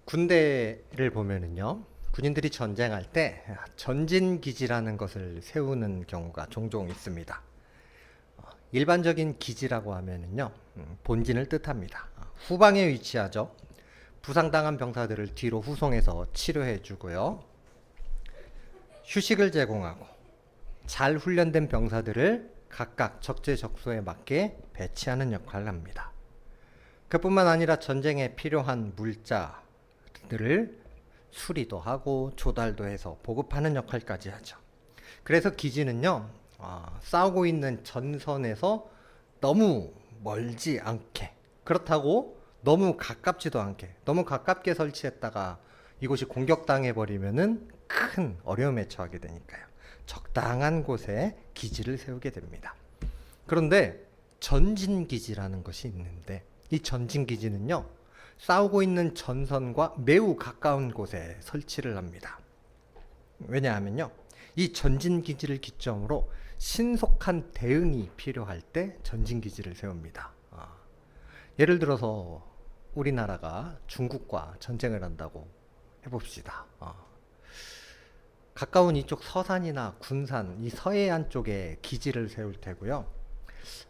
군대를 보면은요, 군인들이 전쟁할 때 전진기지라는 것을 세우는 경우가 종종 있습니다. 일반적인 기지라고 하면은요, 본진을 뜻합니다. 후방에 위치하죠. 부상당한 병사들을 뒤로 후송해서 치료해 주고요. 휴식을 제공하고 잘 훈련된 병사들을 각각 적재적소에 맞게 배치하는 역할을 합니다. 그뿐만 아니라 전쟁에 필요한 물자들을 수리도 하고 조달도 해서 보급하는 역할까지 하죠. 그래서 기지는요, 싸우고 있는 전선에서 너무 멀지 않게, 그렇다고 너무 가깝지도 않게, 너무 가깝게 설치했다가 이곳이 공격당해 버리면은 큰 어려움에 처하게 되니까요. 적당한 곳에 기지를 세우게 됩니다. 그런데 전진기지라는 것이 있는데, 이 전진기지는요, 싸우고 있는 전선과 매우 가까운 곳에 설치를 합니다. 왜냐하면요, 이 전진기지를 기점으로 신속한 대응이 필요할 때 전진기지를 세웁니다. 예를 들어서 우리나라가 중국과 전쟁을 한다고 해봅시다. 가까운 이쪽 서산이나 군산, 이 서해안 쪽에 기지를 세울 테고요.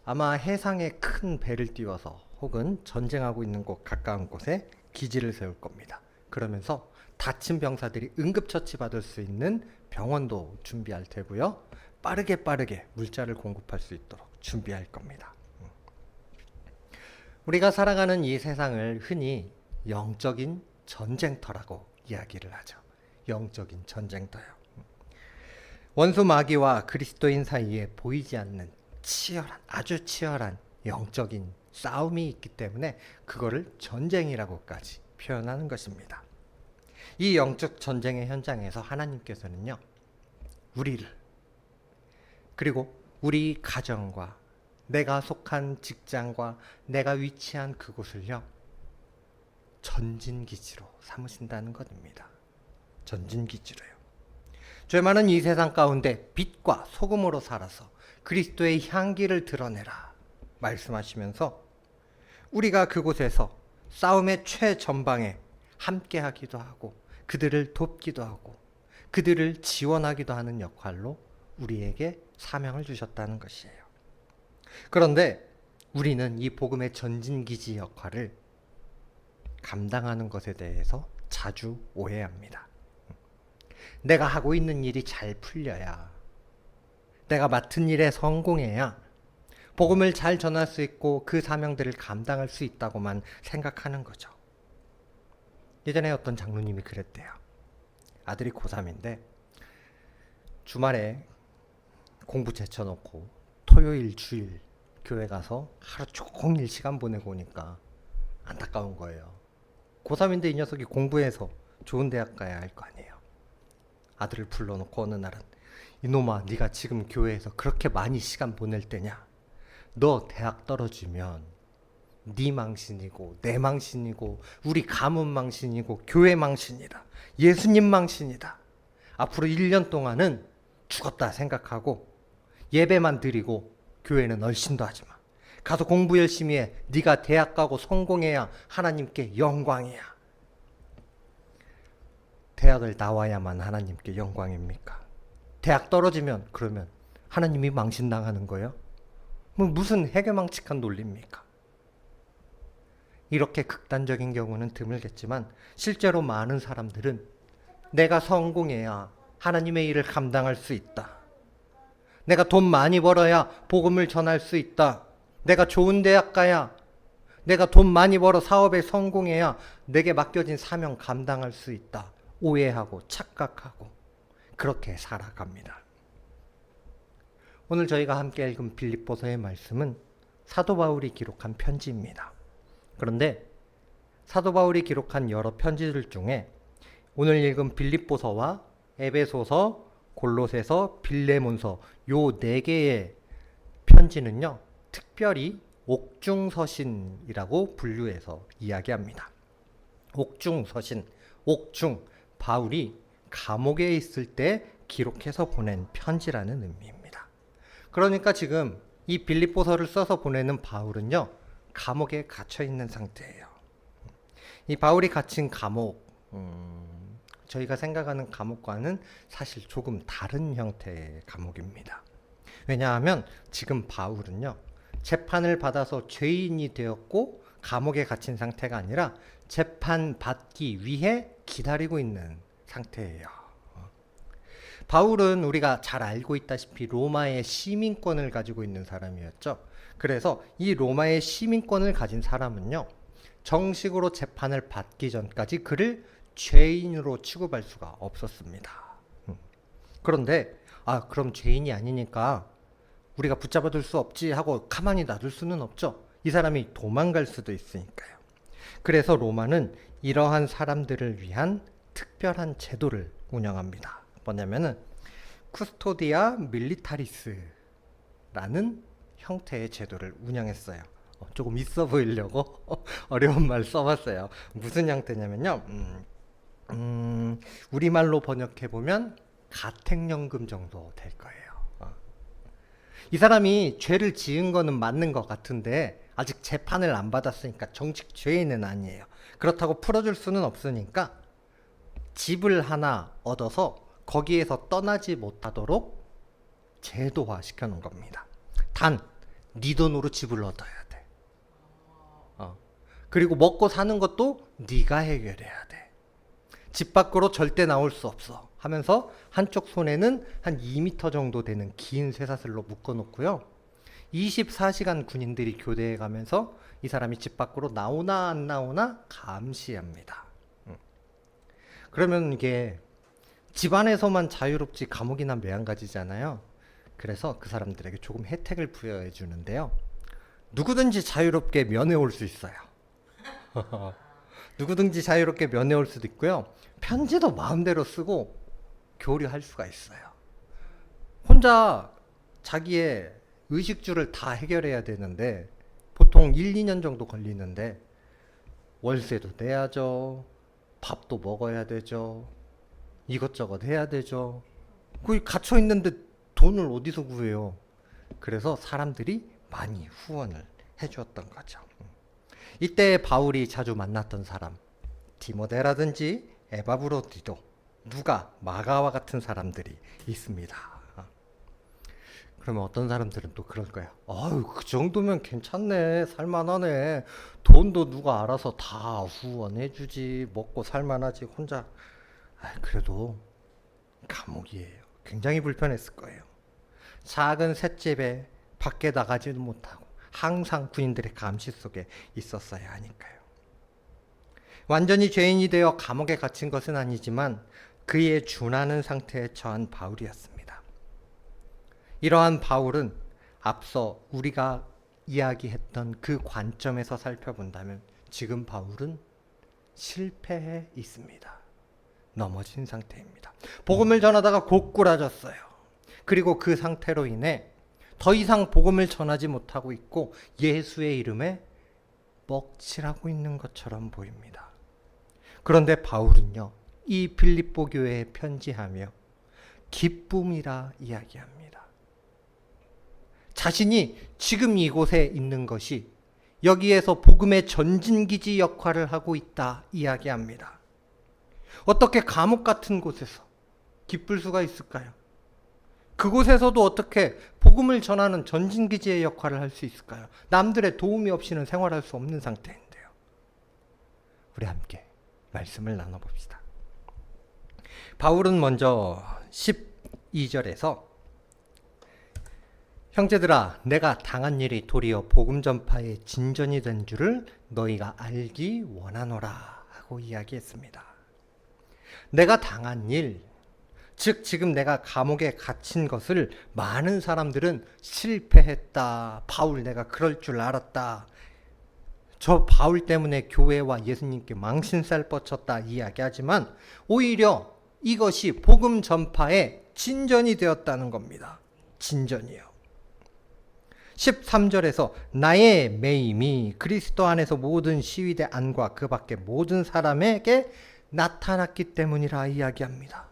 아마 해상에 큰 배를 띄워서 혹은 전쟁하고 있는 곳 가까운 곳에 기지를 세울 겁니다. 그러면서 다친 병사들이 응급처치받을 수 있는 병원도 준비할 테고요. 빠르게 물자를 공급할 수 있도록 준비할 겁니다. 우리가 살아가는 이 세상을 흔히 영적인 전쟁터라고 이야기를 하죠. 영적인 전쟁터요. 원수 마귀와 그리스도인 사이에 보이지 않는 아주 치열한 영적인 싸움이 있기 때문에 그거를 전쟁이라고까지 표현하는 것입니다. 이 영적 전쟁의 현장에서 하나님께서는요, 우리를, 그리고 우리 가정과 내가 속한 직장과 내가 위치한 그곳을요, 전진기지로 삼으신다는 것입니다. 전진기지로요. 죄 많은 이 세상 가운데 빛과 소금으로 살아서 그리스도의 향기를 드러내라 말씀하시면서 우리가 그곳에서 싸움의 최전방에 함께하기도 하고 그들을 돕기도 하고 그들을 지원하기도 하는 역할로 우리에게 사명을 주셨다는 것이에요. 그런데 우리는 이 복음의 전진기지 역할을 감당하는 것에 대해서 자주 오해합니다. 내가 하고 있는 일이 잘 풀려야, 내가 맡은 일에 성공해야 복음을 잘 전할 수 있고 그 사명들을 감당할 수 있다고만 생각하는 거죠. 예전에 어떤 장로님이 그랬대요. 아들이 고3인데 주말에 공부 제쳐놓고 토요일 주일 교회 가서 하루 종일 시간 보내고 오니까 안타까운 거예요. 고3인데 이 녀석이 공부해서 좋은 대학 가야 할 거 아니에요. 아들을 불러놓고 어느 날은, 이놈아, 네가 지금 교회에서 그렇게 많이 시간 보낼 때냐? 너 대학 떨어지면 네 망신이고 내 망신이고 우리 가문 망신이고 교회 망신이다. 예수님 망신이다. 앞으로 1년 동안은 죽었다 생각하고 예배만 드리고 교회는 얼씬도 하지 마. 가서 공부 열심히 해. 네가 대학 가고 성공해야 하나님께 영광이야. 대학을 나와야만 하나님께 영광입니까? 대학 떨어지면 그러면 하나님이 망신당하는 거예요? 무슨 해괴망측한 논리입니까? 이렇게 극단적인 경우는 드물겠지만 실제로 많은 사람들은 내가 성공해야 하나님의 일을 감당할 수 있다. 내가 돈 많이 벌어야 복음을 전할 수 있다. 내가 좋은 대학 가야, 내가 돈 많이 벌어 사업에 성공해야 내게 맡겨진 사명 감당할 수 있다. 오해하고 착각하고 그렇게 살아갑니다. 오늘 저희가 함께 읽은 빌립보서의 말씀은 사도 바울이 기록한 편지입니다. 그런데 사도 바울이 기록한 여러 편지들 중에 오늘 읽은 빌립보서와 에베소서, 골로새서, 빌레몬서 요 4개의 편지는요, 특별히 옥중서신이라고 분류해서 이야기합니다. 옥중서신, 옥중, 바울이 감옥에 있을 때 기록해서 보낸 편지라는 의미입니다. 그러니까 지금 이 빌립보서를 써서 보내는 바울은요, 감옥에 갇혀 있는 상태예요. 이 바울이 갇힌 감옥, 저희가 생각하는 감옥과는 사실 조금 다른 형태의 감옥입니다. 왜냐하면 지금 바울은요, 재판을 받아서 죄인이 되었고 감옥에 갇힌 상태가 아니라 재판받기 위해 기다리고 있는 상태예요. 바울은 우리가 잘 알고 있다시피 로마의 시민권을 가지고 있는 사람이었죠. 그래서 이 로마의 시민권을 가진 사람은요, 정식으로 재판을 받기 전까지 그를 죄인으로 취급할 수가 없었습니다. 그런데 그럼 죄인이 아니니까 우리가 붙잡아둘 수 없지 하고 가만히 놔둘 수는 없죠. 이 사람이 도망갈 수도 있으니까요. 그래서 로마는 이러한 사람들을 위한 특별한 제도를 운영합니다. 뭐냐면은 쿠스토디아 밀리타리스라는 형태의 제도를 운영했어요. 조금 있어 보이려고 어려운 말 써봤어요. 무슨 형태냐면요, 우리말로 번역해보면 가택연금 정도 될 거예요. 이 사람이 죄를 지은 거는 맞는 것 같은데 아직 재판을 안 받았으니까 정식 죄인은 아니에요. 그렇다고 풀어줄 수는 없으니까 집을 하나 얻어서 거기에서 떠나지 못하도록 제도화 시켜놓은 겁니다. 단, 네 돈으로 집을 얻어야 돼. 그리고 먹고 사는 것도 네가 해결해야 돼. 집 밖으로 절대 나올 수 없어 하면서 한쪽 손에는 한 2m 정도 되는 긴 쇠사슬로 묶어놓고요, 24시간 군인들이 교대해 가면서 이 사람이 집 밖으로 나오나 안 나오나 감시합니다. 그러면 이게 집안에서만 자유롭지 감옥이나 매한가지잖아요. 그래서 그 사람들에게 조금 혜택을 부여해 주는데요, 누구든지 자유롭게 면회 올 수 있어요. 누구든지 자유롭게 면회 올 수도 있고요, 편지도 마음대로 쓰고 교류할 수가 있어요. 혼자 자기의 의식주를 다 해결해야 되는데 보통 1, 2년 정도 걸리는데 월세도 내야죠, 밥도 먹어야 되죠, 이것저것 해야 되죠. 거기 갇혀 있는데 돈을 어디서 구해요? 그래서 사람들이 많이 후원을 해주었던 거죠. 이때 바울이 자주 만났던 사람, 디모데라든지 에바브로디도, 누가, 마가와 같은 사람들이 있습니다. 그러면 어떤 사람들은 또 그럴 거예요. 그 정도면 괜찮네, 살만하네, 돈도 누가 알아서 다 후원해주지, 먹고 살만하지, 혼자. 그래도 감옥이에요. 굉장히 불편했을 거예요. 작은 셋집에 밖에 나가지도 못하고 항상 군인들의 감시 속에 있었어야 하니까요. 완전히 죄인이 되어 감옥에 갇힌 것은 아니지만 그에 준하는 상태에 처한 바울이었습니다. 이러한 바울은 앞서 우리가 이야기했던 그 관점에서 살펴본다면 지금 바울은 실패해 있습니다. 넘어진 상태입니다. 복음을 전하다가 고꾸라졌어요. 그리고 그 상태로 인해 더 이상 복음을 전하지 못하고 있고 예수의 이름에 먹칠하고 있는 것처럼 보입니다. 그런데 바울은요, 이 빌립보 교회에 편지하며 기쁨이라 이야기합니다. 자신이 지금 이곳에 있는 것이 여기에서 복음의 전진기지 역할을 하고 있다 이야기합니다. 어떻게 감옥 같은 곳에서 기쁠 수가 있을까요? 그곳에서도 어떻게 복음을 전하는 전진기지의 역할을 할 수 있을까요? 남들의 도움이 없이는 생활할 수 없는 상태인데요. 우리 함께 말씀을 나눠봅시다. 바울은 먼저 12절에서 형제들아, 내가 당한 일이 도리어 복음 전파의 진전이 된 줄을 너희가 알기 원하노라 하고 이야기했습니다. 내가 당한 일, 즉 지금 내가 감옥에 갇힌 것을 많은 사람들은 실패했다, 바울 내가 그럴 줄 알았다, 저 바울 때문에 교회와 예수님께 망신살 뻗쳤다 이야기하지만 오히려 이것이 복음 전파의 진전이 되었다는 겁니다. 진전이요. 13절에서 나의 매임이 그리스도 안에서 모든 시위대 안과 그 밖의 모든 사람에게 나타났기 때문이라 이야기합니다.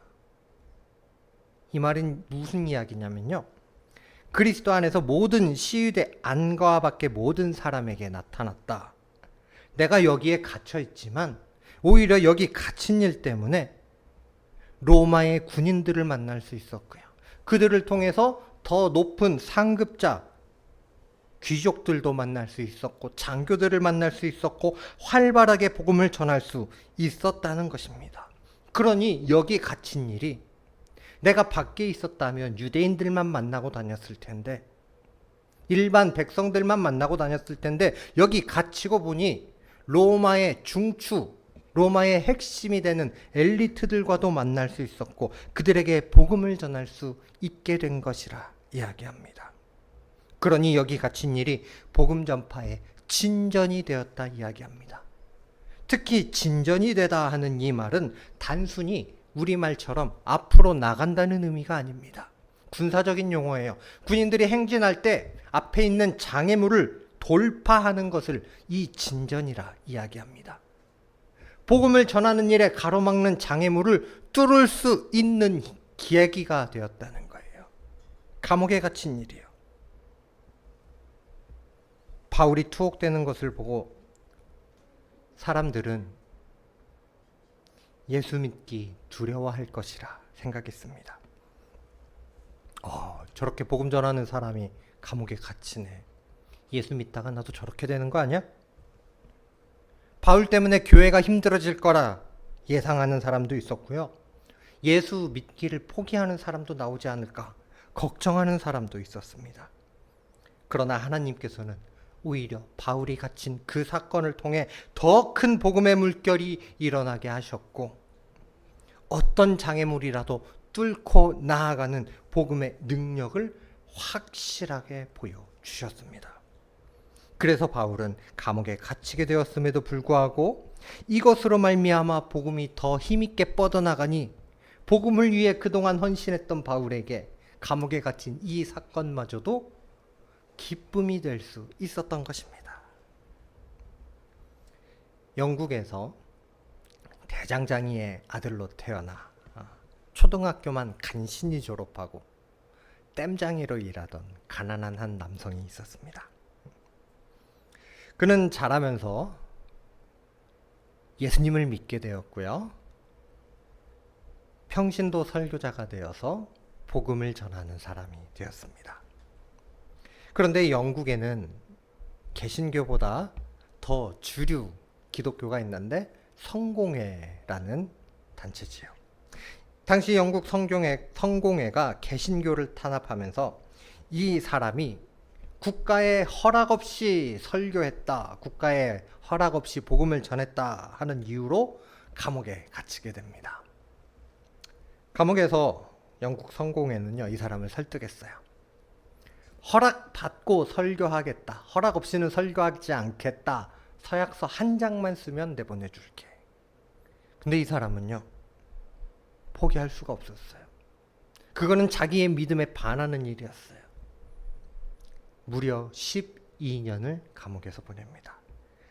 이 말은 무슨 이야기냐면요, 그리스도 안에서 모든 시위대 안과 밖의 모든 사람에게 나타났다. 내가 여기에 갇혀 있지만 오히려 여기 갇힌 일 때문에 로마의 군인들을 만날 수 있었고요. 그들을 통해서 더 높은 상급자, 귀족들도 만날 수 있었고 장교들을 만날 수 있었고 활발하게 복음을 전할 수 있었다는 것입니다. 그러니 여기 갇힌 일이 내가 밖에 있었다면 유대인들만 만나고 다녔을 텐데, 일반 백성들만 만나고 다녔을 텐데, 여기 갇히고 보니 로마의 중추, 로마의 핵심이 되는 엘리트들과도 만날 수 있었고 그들에게 복음을 전할 수 있게 된 것이라 이야기합니다. 그러니 여기 갇힌 일이 복음 전파의 진전이 되었다 이야기합니다. 특히 진전이 되다 하는 이 말은 단순히 우리말처럼 앞으로 나간다는 의미가 아닙니다. 군사적인 용어예요. 군인들이 행진할 때 앞에 있는 장애물을 돌파하는 것을 이 진전이라 이야기합니다. 복음을 전하는 일에 가로막는 장애물을 뚫을 수 있는 계기가 되었다는 거예요. 감옥에 갇힌 일이요. 바울이 투옥되는 것을 보고 사람들은 예수 믿기 두려워할 것이라 생각했습니다. 저렇게 복음 전하는 사람이 감옥에 갇히네. 예수 믿다가 나도 저렇게 되는 거 아니야? 바울 때문에 교회가 힘들어질 거라 예상하는 사람도 있었고요. 예수 믿기를 포기하는 사람도 나오지 않을까 걱정하는 사람도 있었습니다. 그러나 하나님께서는 오히려 바울이 갇힌 그 사건을 통해 더 큰 복음의 물결이 일어나게 하셨고 어떤 장애물이라도 뚫고 나아가는 복음의 능력을 확실하게 보여주셨습니다. 그래서 바울은 감옥에 갇히게 되었음에도 불구하고 이것으로 말미암아 복음이 더 힘있게 뻗어나가니 복음을 위해 그동안 헌신했던 바울에게 감옥에 갇힌 이 사건마저도 기쁨이 될 수 있었던 것입니다. 영국에서 대장장이의 아들로 태어나 초등학교만 간신히 졸업하고 땜장이로 일하던 가난한 한 남성이 있었습니다. 그는 자라면서 예수님을 믿게 되었고요. 평신도 설교자가 되어서 복음을 전하는 사람이 되었습니다. 그런데 영국에는 개신교보다 더 주류 기독교가 있는데 성공회라는 단체지요. 당시 영국 성공회가 개신교를 탄압하면서 이 사람이 국가의 허락 없이 설교했다, 국가의 허락 없이 복음을 전했다 하는 이유로 감옥에 갇히게 됩니다. 감옥에서 영국 성공회는요, 이 사람을 설득했어요. 허락받고 설교하겠다, 허락 없이는 설교하지 않겠다, 서약서 한 장만 쓰면 내보내줄게. 근데 이 사람은요, 포기할 수가 없었어요. 그거는 자기의 믿음에 반하는 일이었어요. 무려 12년을 감옥에서 보냅니다.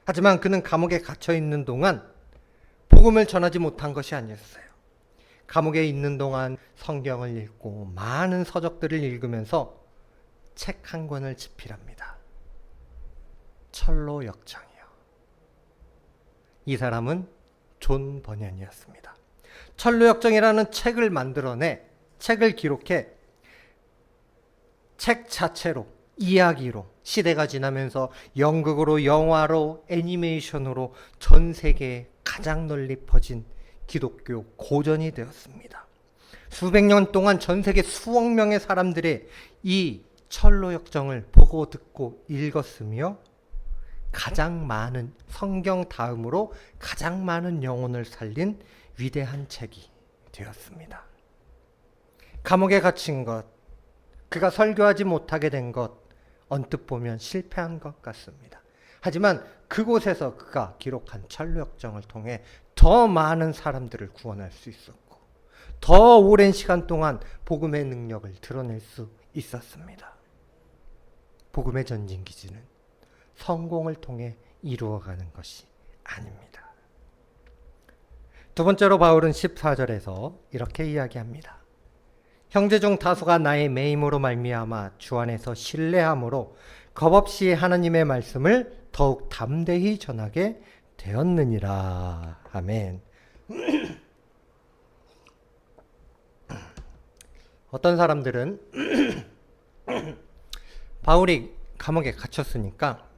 하지만 그는 감옥에 갇혀 있는 동안 복음을 전하지 못한 것이 아니었어요. 감옥에 있는 동안 성경을 읽고 많은 서적들을 읽으면서 책 한 권을 집필합니다. 철로 역정이요. 이 사람은 존 버년이었습니다. 철로 역정이라는 책을 만들어내 책을 기록해 책 자체로 이야기로 시대가 지나면서 연극으로 영화로 애니메이션으로 전 세계에 가장 널리 퍼진 기독교 고전이 되었습니다. 수백 년 동안 전 세계 수억 명의 사람들의 이 철로 역정을 보고 듣고 읽었으며 가장 많은 성경 다음으로 가장 많은 영혼을 살린 위대한 책이 되었습니다. 감옥에 갇힌 것, 그가 설교하지 못하게 된 것, 언뜻 보면 실패한 것 같습니다. 하지만 그곳에서 그가 기록한 철로 역정을 통해 더 많은 사람들을 구원할 수 있었고 더 오랜 시간 동안 복음의 능력을 드러낼 수 있었습니다. 복음의 전진기지는 성공을 통해 이루어가는 것이 아닙니다. 두 번째로 바울은 14절에서 이렇게 이야기합니다. 형제 중 다수가 나의 매임으로 말미암아 주 안에서 신뢰함으로 겁없이 하나님의 말씀을 더욱 담대히 전하게 되었느니라. 아멘. 어떤 사람들은 바울이 감옥에 갇혔으니까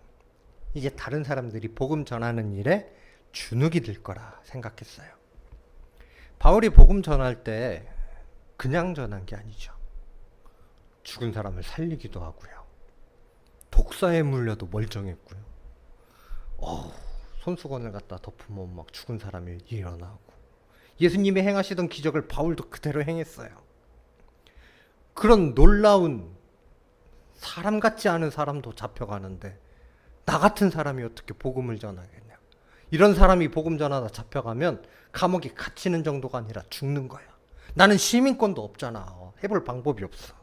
이제 다른 사람들이 복음 전하는 일에 주눅이 들 거라 생각했어요. 바울이 복음 전할 때 그냥 전한 게 아니죠. 죽은 사람을 살리기도 하고요. 독사에 물려도 멀쩡했고요. 손수건을 갖다 덮으면 막 죽은 사람이 일어나고, 예수님이 행하시던 기적을 바울도 그대로 행했어요. 그런 놀라운 사람 같지 않은 사람도 잡혀가는데 나 같은 사람이 어떻게 복음을 전하겠냐. 이런 사람이 복음 전하다 잡혀가면 감옥에 갇히는 정도가 아니라 죽는 거야. 나는 시민권도 없잖아. 해볼 방법이 없어.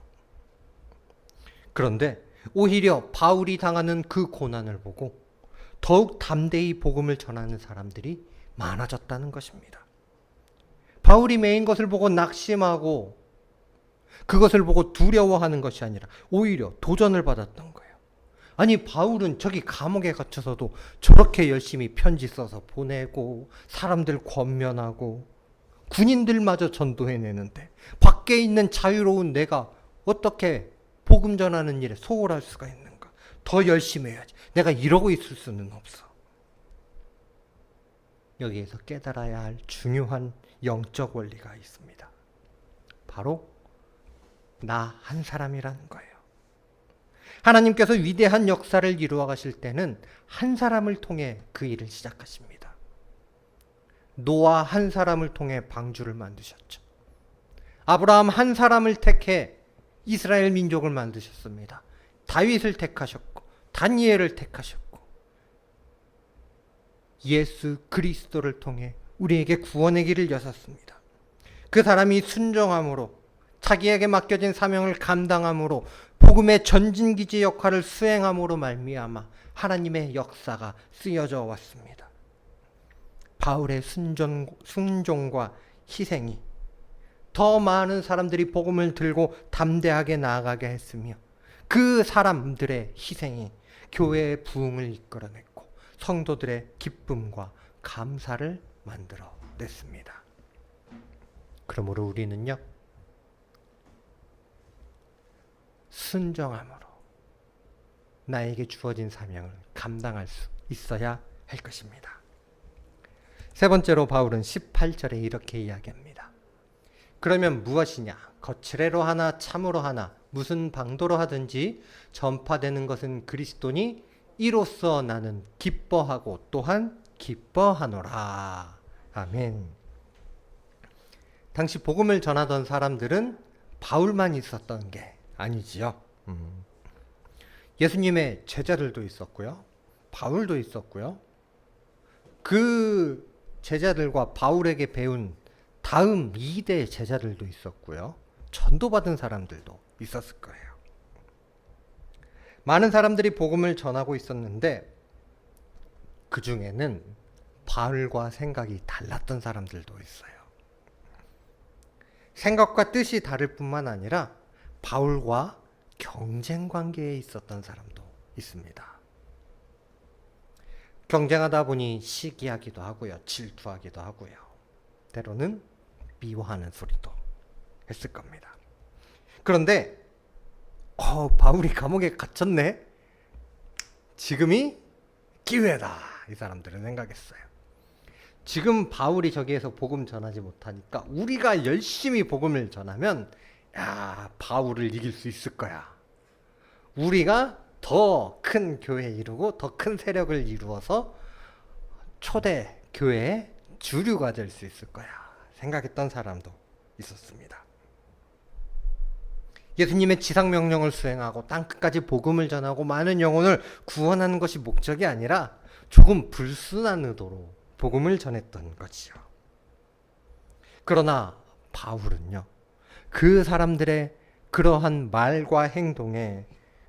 그런데 오히려 바울이 당하는 그 고난을 보고 더욱 담대히 복음을 전하는 사람들이 많아졌다는 것입니다. 바울이 매인 것을 보고 낙심하고 그것을 보고 두려워하는 것이 아니라 오히려 도전을 받았던 거예요. 아니, 바울은 저기 감옥에 갇혀서도 저렇게 열심히 편지 써서 보내고 사람들 권면하고 군인들마저 전도해내는데 밖에 있는 자유로운 내가 어떻게 복음 전하는 일에 소홀할 수가 있는가? 더 열심히 해야지. 내가 이러고 있을 수는 없어. 여기에서 깨달아야 할 중요한 영적 원리가 있습니다. 바로 나 한 사람이라는 거예요. 하나님께서 위대한 역사를 이루어 가실 때는 한 사람을 통해 그 일을 시작하십니다. 노아 한 사람을 통해 방주를 만드셨죠. 아브라함 한 사람을 택해 이스라엘 민족을 만드셨습니다. 다윗을 택하셨고 다니엘을 택하셨고 예수 그리스도를 통해 우리에게 구원의 길을 여셨습니다. 그 사람이 순종함으로 자기에게 맡겨진 사명을 감당함으로 복음의 전진기지 역할을 수행함으로 말미암아 하나님의 역사가 쓰여져 왔습니다. 바울의 순종과 희생이 더 많은 사람들이 복음을 들고 담대하게 나아가게 했으며 그 사람들의 희생이 교회의 부흥을 이끌어냈고 성도들의 기쁨과 감사를 만들어냈습니다. 그러므로 우리는요, 순종함으로 나에게 주어진 사명을 감당할 수 있어야 할 것입니다. 세 번째로 바울은 18절에 이렇게 이야기합니다. 그러면 무엇이냐? 거칠애로 하나 참으로 하나 무슨 방도로 하든지 전파되는 것은 그리스도니 이로써 나는 기뻐하고 또한 기뻐하노라. 아멘. 당시 복음을 전하던 사람들은 바울만 있었던 게 아니지요. 예수님의 제자들도 있었고요. 바울도 있었고요. 그 제자들과 바울에게 배운 다음 2대 제자들도 있었고요. 전도받은 사람들도 있었을 거예요. 많은 사람들이 복음을 전하고 있었는데 그 중에는 바울과 생각이 달랐던 사람들도 있어요. 생각과 뜻이 다를 뿐만 아니라 바울과 경쟁 관계에 있었던 사람도 있습니다. 경쟁하다 보니 시기하기도 하고요. 질투하기도 하고요. 때로는 미워하는 소리도 했을 겁니다. 그런데 바울이 감옥에 갇혔네? 지금이 기회다. 이 사람들은 생각했어요. 지금 바울이 저기에서 복음 전하지 못하니까 우리가 열심히 복음을 전하면 바울을 이길 수 있을 거야. 우리가 더 큰 교회 이루고 더 큰 세력을 이루어서 초대 교회의 주류가 될 수 있을 거야. 생각했던 사람도 있었습니다. 예수님의 지상명령을 수행하고 땅끝까지 복음을 전하고 많은 영혼을 구원하는 것이 목적이 아니라 조금 불순한 의도로 복음을 전했던 거지요. 그러나 바울은요, 그 사람들의 그러한 말과 행동에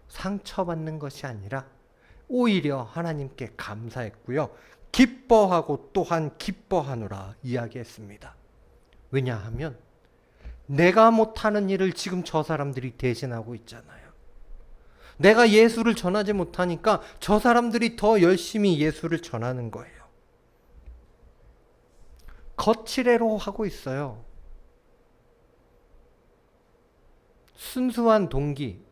상처받는 것이 아니라 오히려 하나님께 감사했고요. 기뻐하고 또한 기뻐하노라 이야기했습니다. 왜냐하면 내가 못하는 일을 지금 저 사람들이 대신하고 있잖아요. 내가 예수를 전하지 못하니까 저 사람들이 더 열심히 예수를 전하는 거예요. 거칠애로 하고 있어요. 순수한 동기,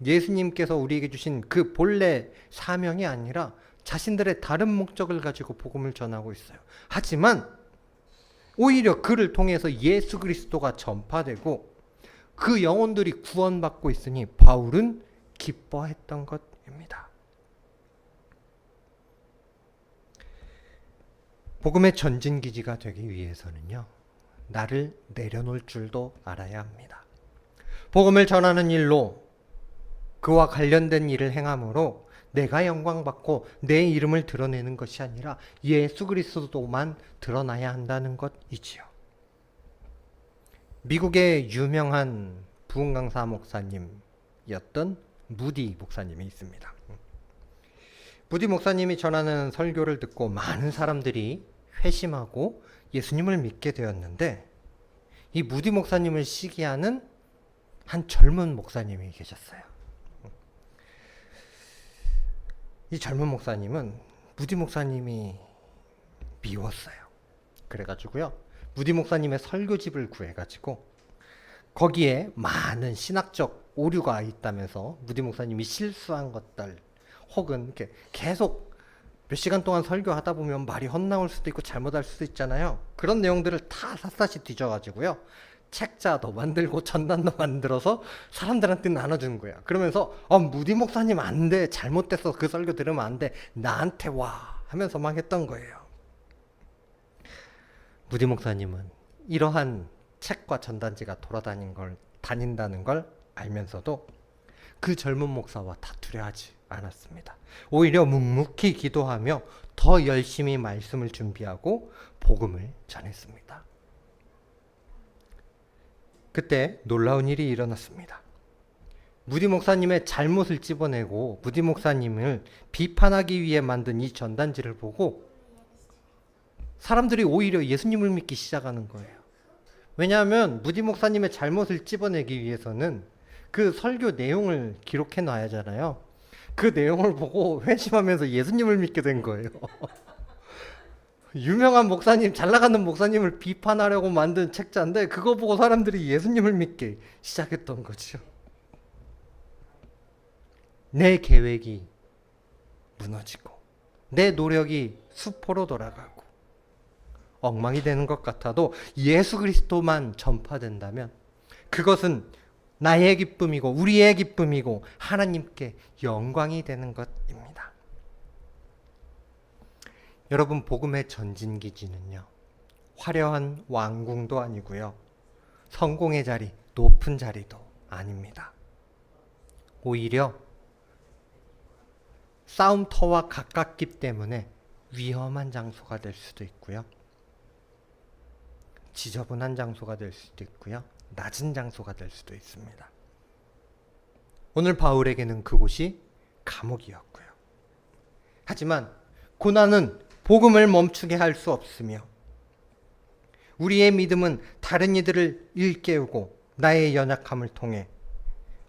예수님께서 우리에게 주신 그 본래 사명이 아니라 자신들의 다른 목적을 가지고 복음을 전하고 있어요. 하지만 오히려 그를 통해서 예수 그리스도가 전파되고 그 영혼들이 구원받고 있으니 바울은 기뻐했던 것입니다. 복음의 전진기지가 되기 위해서는요, 나를 내려놓을 줄도 알아야 합니다. 복음을 전하는 일로 그와 관련된 일을 행함으로 내가 영광받고 내 이름을 드러내는 것이 아니라 예수 그리스도만 드러나야 한다는 것이지요. 미국의 유명한 부흥 강사 목사님이었던 무디 목사님이 있습니다. 무디 목사님이 전하는 설교를 듣고 많은 사람들이 회심하고 예수님을 믿게 되었는데, 이 무디 목사님을 시기하는 한 젊은 목사님이 계셨어요. 이 젊은 목사님은 무디 목사님이 미웠어요. 그래가지고요, 무디 목사님의 설교집을 구해가지고 거기에 많은 신학적 오류가 있다면서 무디 목사님이 실수한 것들, 혹은 이렇게 계속 몇 시간 동안 설교하다 보면 말이 헛나올 수도 있고 잘못할 수도 있잖아요. 그런 내용들을 다 샅샅이 뒤져가지고요, 책자도 만들고 전단도 만들어서 사람들한테 나눠주는 거야. 그러면서 무디 목사님 안 돼, 잘못됐어, 그 설교 들으면 안 돼, 나한테 와 하면서 막 했던 거예요. 무디 목사님은 이러한 책과 전단지가 다닌다는 걸 알면서도 그 젊은 목사와 다투려 하지 않았습니다. 오히려 묵묵히 기도하며 더 열심히 말씀을 준비하고 복음을 전했습니다. 그때 놀라운 일이 일어났습니다. 무디 목사님의 잘못을 찝어내고 무디 목사님을 비판하기 위해 만든 이 전단지를 보고 사람들이 오히려 예수님을 믿기 시작하는 거예요. 왜냐하면 무디 목사님의 잘못을 찝어내기 위해서는 그 설교 내용을 기록해 놔야 하잖아요. 그 내용을 보고 회심하면서 예수님을 믿게 된 거예요. 유명한 목사님, 잘 나가는 목사님을 비판하려고 만든 책자인데 그거 보고 사람들이 예수님을 믿게 시작했던 거죠. 내 계획이 무너지고 내 노력이 수포로 돌아가고 엉망이 되는 것 같아도 예수 그리스도만 전파된다면 그것은 나의 기쁨이고 우리의 기쁨이고 하나님께 영광이 되는 것입니다. 여러분, 복음의 전진기지는요, 화려한 왕궁도 아니고요, 성공의 자리, 높은 자리도 아닙니다. 오히려 싸움터와 가깝기 때문에 위험한 장소가 될 수도 있고요, 지저분한 장소가 될 수도 있고요, 낮은 장소가 될 수도 있습니다. 오늘 바울에게는 그곳이 감옥이었고요. 하지만 고난은 복음을 멈추게 할 수 없으며 우리의 믿음은 다른 이들을 일깨우고 나의 연약함을 통해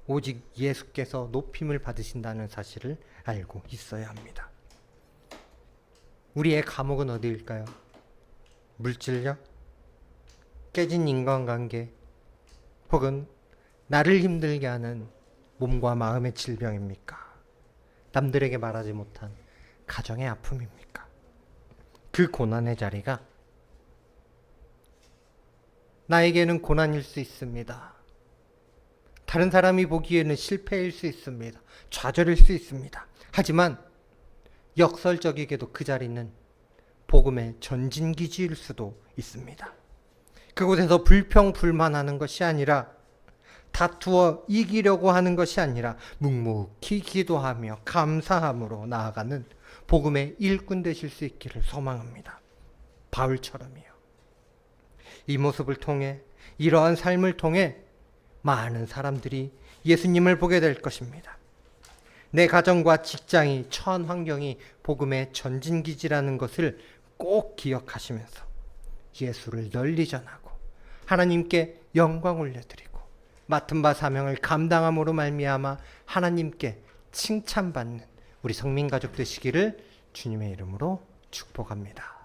오직 예수께서 높임을 받으신다는 사실을 알고 있어야 합니다. 우리의 감옥은 어디일까요? 물질력? 깨진 인간관계? 혹은 나를 힘들게 하는 몸과 마음의 질병입니까? 남들에게 말하지 못한 가정의 아픔입니까? 그 고난의 자리가 나에게는 고난일 수 있습니다. 다른 사람이 보기에는 실패일 수 있습니다. 좌절일 수 있습니다. 하지만 역설적이게도 그 자리는 복음의 전진기지일 수도 있습니다. 그곳에서 불평불만하는 것이 아니라 다투어 이기려고 하는 것이 아니라 묵묵히 기도하며 감사함으로 나아가는 복음의 일꾼 되실 수 있기를 소망합니다. 바울처럼이요. 이 모습을 통해, 이러한 삶을 통해 많은 사람들이 예수님을 보게 될 것입니다. 내 가정과 직장이, 처한 환경이 복음의 전진기지라는 것을 꼭 기억하시면서 예수를 널리 전하고 하나님께 영광 올려드리고 맡은 바 사명을 감당함으로 말미암아 하나님께 칭찬받는 우리 성민 가족 되시기를 주님의 이름으로 축복합니다.